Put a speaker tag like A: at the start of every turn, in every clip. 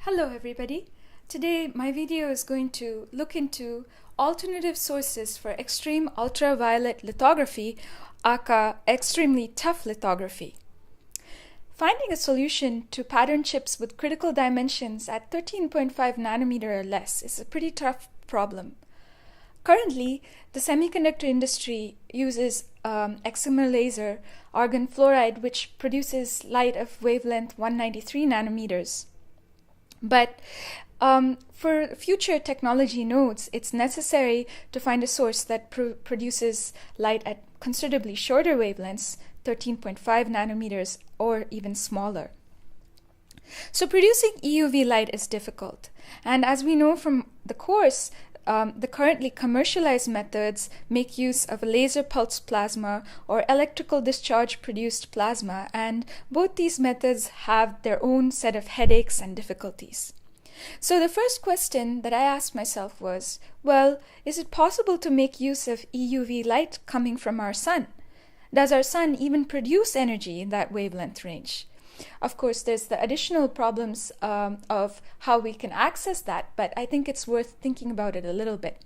A: Hello everybody. Today my video is going to look into alternative sources for extreme ultraviolet lithography, aka extremely tough lithography. Finding a solution to pattern chips with critical dimensions at 13.5 nanometer or less is a pretty tough problem. Currently, the semiconductor industry uses excimer laser argon fluoride, which produces light of wavelength 193 nanometers. But for future technology nodes, it's necessary to find a source that produces light at considerably shorter wavelengths, 13.5 nanometers or even smaller. So producing EUV light is difficult. And as we know from the course, the currently commercialized methods make use of a laser pulsed plasma or electrical discharge produced plasma, and both these methods have their own set of headaches and difficulties. So the first question that I asked myself was, well, is it possible to make use of EUV light coming from our sun? Does our sun even produce energy in that wavelength range? Of course, there's the additional problems of how we can access that, but I think it's worth thinking about it a little bit.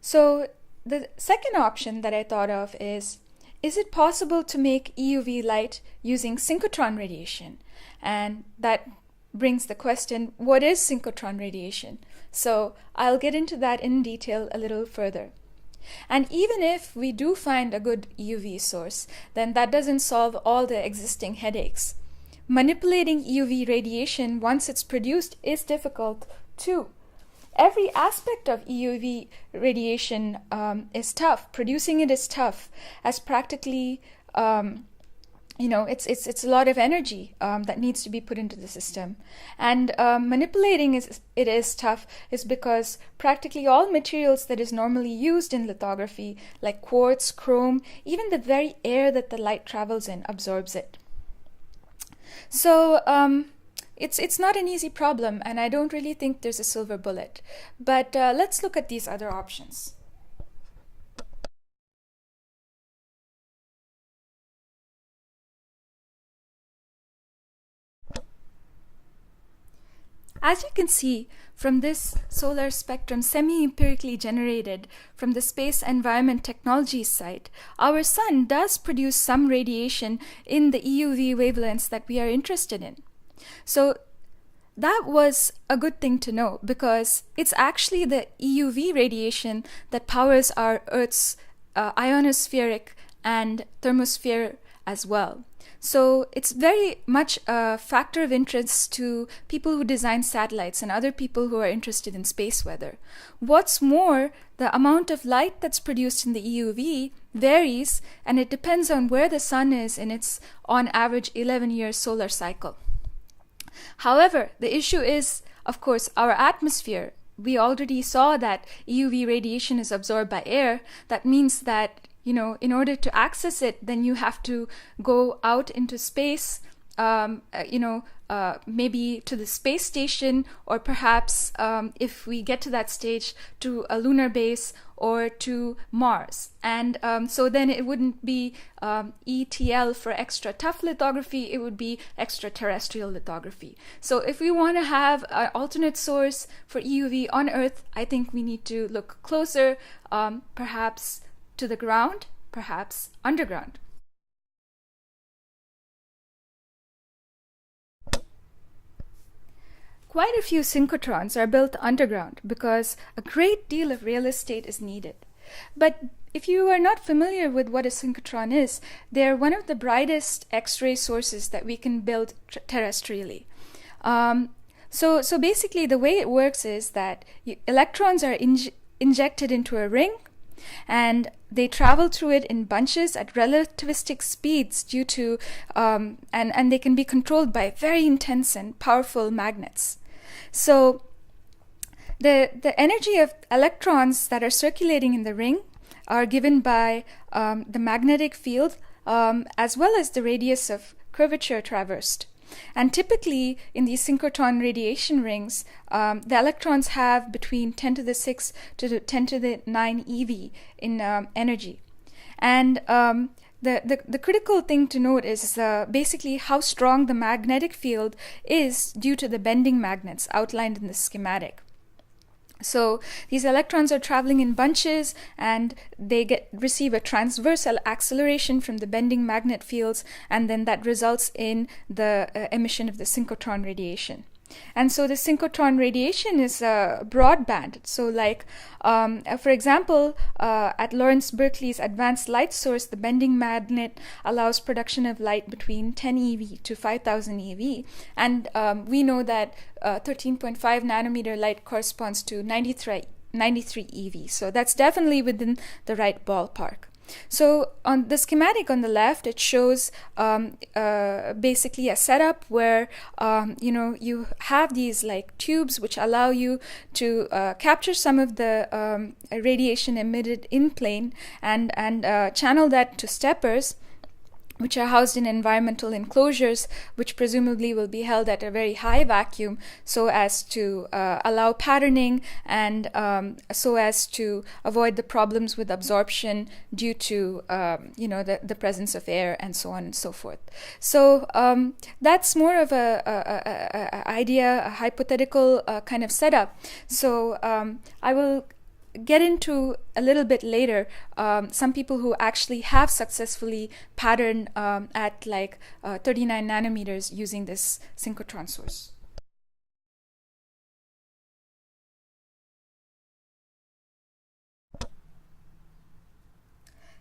A: So the second option that I thought of is it possible to make EUV light using synchrotron radiation? And that brings the question, what is synchrotron radiation? So I'll get into that in detail a little further. And even if we do find a good EUV source, then that doesn't solve all the existing headaches. Manipulating EUV radiation once it's produced is difficult too. Every aspect of EUV radiation is tough. Producing it is tough, as practically it's a lot of energy that needs to be put into the system. And manipulating it is tough is because practically all materials that is normally used in lithography, like quartz, chrome, even the very air that the light travels in absorbs it. So it's not an easy problem, and I don't really think there's a silver bullet. But let's look at these other options. As you can see from this solar spectrum semi-empirically generated from the Space Environment Technologies site, our sun does produce some radiation in the EUV wavelengths that we are interested in. So that was a good thing to know, because it's actually the EUV radiation that powers our Earth's ionospheric and thermosphere as well. So it's very much a factor of interest to people who design satellites and other people who are interested in space weather. What's more, the amount of light that's produced in the EUV varies, and it depends on where the sun is in its on average 11-year solar cycle. However, the issue is, of course, our atmosphere. We already saw that EUV radiation is absorbed by air. That means that in order to access it, then you have to go out into space, maybe to the space station, or perhaps if we get to that stage, to a lunar base or to Mars. And so then it wouldn't be ETL for extra tough lithography, it would be extraterrestrial lithography. So if we want to have an alternate source for EUV on Earth, I think we need to look closer, perhaps to the ground, perhaps underground. Quite a few synchrotrons are built underground because a great deal of real estate is needed. But if you are not familiar with what a synchrotron is, they are one of the brightest X-ray sources that we can build terrestrially. So basically the way it works is that electrons are injected into a ring, and they travel through it in bunches at relativistic speeds due to and they can be controlled by very intense and powerful magnets. So the energy of electrons that are circulating in the ring are given by the magnetic field as well as the radius of curvature traversed. And typically in these synchrotron radiation rings, the electrons have between 10 to the 6 to 10 to the 9 eV in energy. And the critical thing to note is basically how strong the magnetic field is due to the bending magnets outlined in the schematic. So these electrons are traveling in bunches, and they receive a transversal acceleration from the bending magnet fields, and then that results in the emission of the synchrotron radiation. And so the synchrotron radiation is broadband. So like, for example, at Lawrence Berkeley's Advanced Light Source, the bending magnet allows production of light between 10 eV to 5,000 eV. And we know that 13.5 nanometer light corresponds to 93 eV. So that's definitely within the right ballpark. So on the schematic on the left, it shows basically a setup where you have these like tubes which allow you to capture some of the radiation emitted in plane and channel that to steppers, which are housed in environmental enclosures, which presumably will be held at a very high vacuum, so as to allow patterning and so as to avoid the problems with absorption due to the presence of air and so on and so forth. So that's more of a idea, a hypothetical kind of setup. So I will get into a little bit later some people who actually have successfully patterned at like 39 nanometers using this synchrotron source.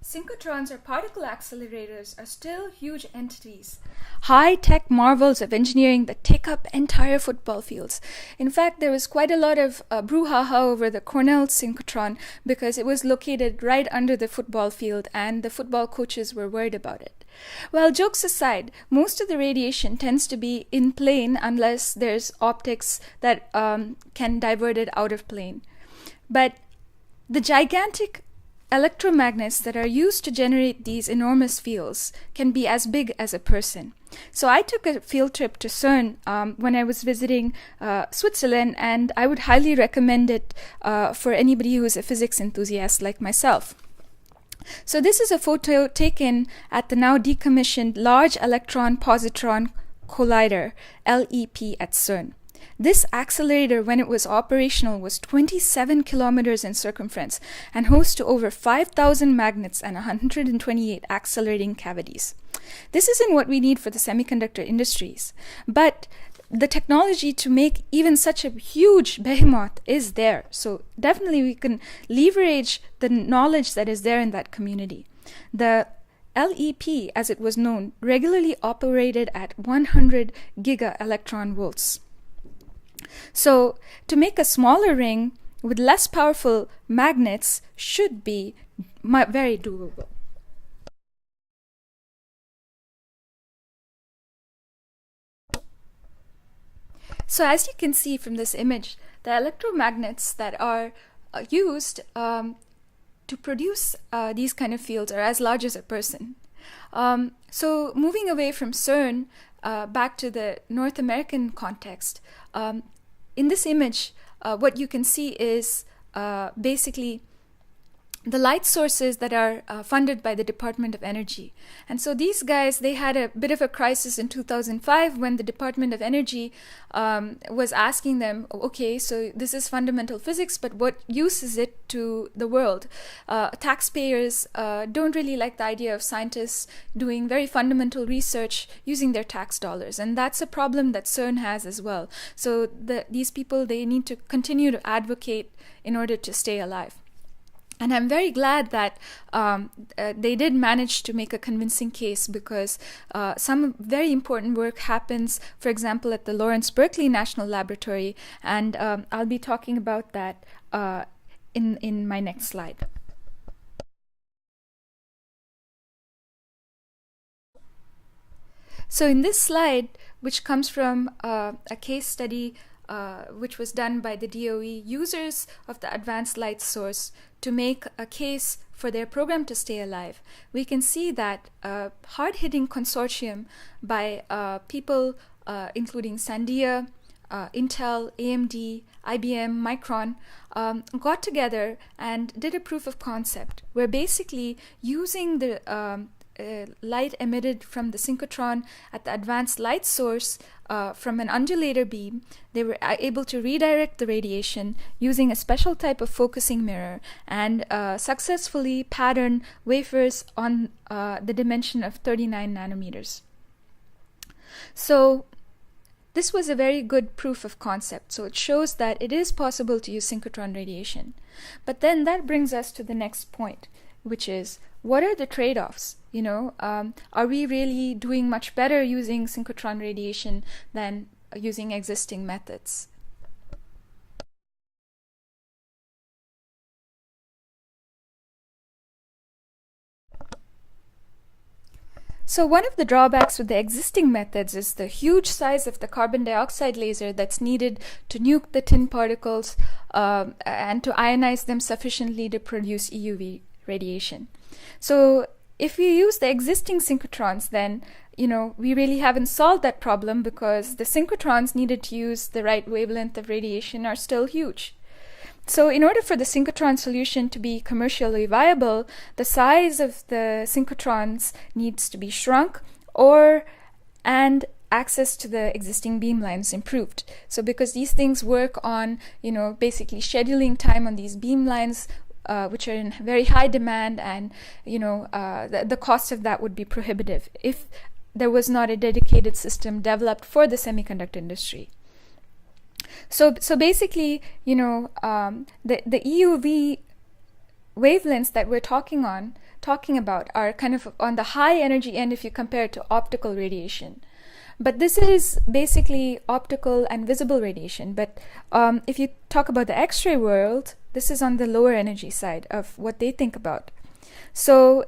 A: Synchrotrons or particle accelerators are still huge entities, high-tech marvels of engineering that take up entire football fields. In fact, there was quite a lot of brouhaha over the Cornell synchrotron because it was located right under the football field and the football coaches were worried about it. Well, jokes aside, most of the radiation tends to be in plane unless there's optics that can divert it out of plane. But the gigantic electromagnets that are used to generate these enormous fields can be as big as a person. So I took a field trip to CERN when I was visiting Switzerland, and I would highly recommend it for anybody who is a physics enthusiast like myself. So this is a photo taken at the now decommissioned Large Electron Positron Collider, LEP, at CERN. This accelerator, when it was operational, was 27 kilometers in circumference and hosts to over 5,000 magnets and 128 accelerating cavities. This isn't what we need for the semiconductor industries, but the technology to make even such a huge behemoth is there. So definitely we can leverage the knowledge that is there in that community. The LEP, as it was known, regularly operated at 100 giga electron volts. So to make a smaller ring with less powerful magnets should be very doable. So as you can see from this image, the electromagnets that are used to produce these kind of fields are as large as a person. So moving away from CERN back to the North American context, in this image, what you can see is basically the light sources that are funded by the Department of Energy. And so these guys, they had a bit of a crisis in 2005 when the Department of Energy was asking them, okay, so this is fundamental physics, but what use is it to the world? Taxpayers don't really like the idea of scientists doing very fundamental research using their tax dollars. And that's a problem that CERN has as well. So these people, they need to continue to advocate in order to stay alive. And I'm very glad that they did manage to make a convincing case, because some very important work happens, for example, at the Lawrence Berkeley National Laboratory, and I'll be talking about that in my next slide. So in this slide, which comes from a case study which was done by the DOE users of the Advanced Light Source to make a case for their program to stay alive, we can see that a hard-hitting consortium by people including Sandia, Intel, AMD, IBM, Micron, got together and did a proof of concept where basically using the light emitted from the synchrotron at the advanced light source from an undulator beam, they were able to redirect the radiation using a special type of focusing mirror and successfully pattern wafers on the dimension of 39 nanometers. So this was a very good proof of concept. So it shows that it is possible to use synchrotron radiation. But then that brings us to the next point, which is, what are the trade-offs? Are we really doing much better using synchrotron radiation than using existing methods? So one of the drawbacks with the existing methods is the huge size of the carbon dioxide laser that's needed to nuke the tin particles and to ionize them sufficiently to produce EUV radiation. So if we use the existing synchrotrons, then we really haven't solved that problem, because the synchrotrons needed to use the right wavelength of radiation are still huge. So in order for the synchrotron solution to be commercially viable, the size of the synchrotrons needs to be shrunk, and access to the existing beamlines improved. So because these things work on, basically scheduling time on these beamlines, which are in very high demand, and the cost of that would be prohibitive if there was not a dedicated system developed for the semiconductor industry. So basically, the EUV wavelengths that we're talking about are kind of on the high energy end if you compare it to optical radiation. But this is basically optical and visible radiation. But if you talk about the X-ray world, this is on the lower energy side of what they think about. So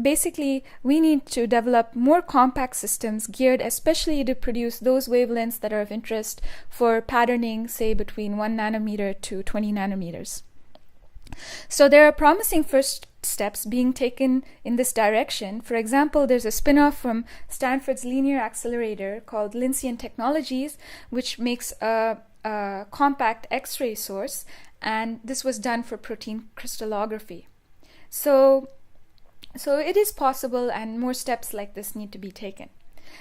A: basically we need to develop more compact systems geared especially to produce those wavelengths that are of interest for patterning, say, between 1 nanometer to 20 nanometers. So there are promising first steps being taken in this direction. For example, there's a spin-off from Stanford's linear accelerator called Lincian Technologies, which makes a compact X-ray source, and this was done for protein crystallography. So it is possible, and more steps like this need to be taken.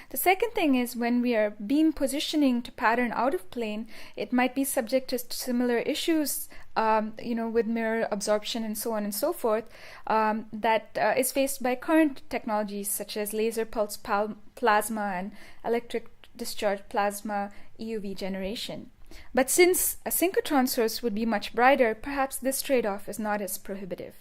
A: The second thing is, when we are beam positioning to pattern out of plane, it might be subject to similar issues, with mirror absorption and so on and so forth, that is faced by current technologies such as laser pulse plasma and electric discharge plasma EUV generation. But since a synchrotron source would be much brighter, perhaps this trade-off is not as prohibitive.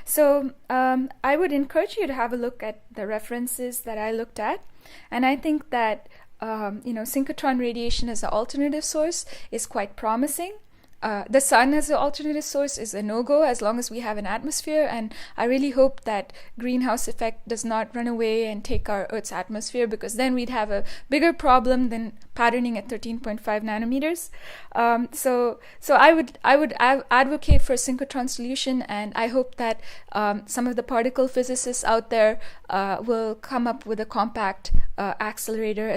A: So I would encourage you to have a look at the references that I looked at, and I think that synchrotron radiation as an alternative source is quite promising. The sun as an alternative source is a no-go as long as we have an atmosphere, and I really hope that greenhouse effect does not run away and take our Earth's atmosphere, because then we'd have a bigger problem than patterning at 13.5 nanometers. So I would advocate for a synchrotron solution, and I hope that some of the particle physicists out there will come up with a compact accelerator,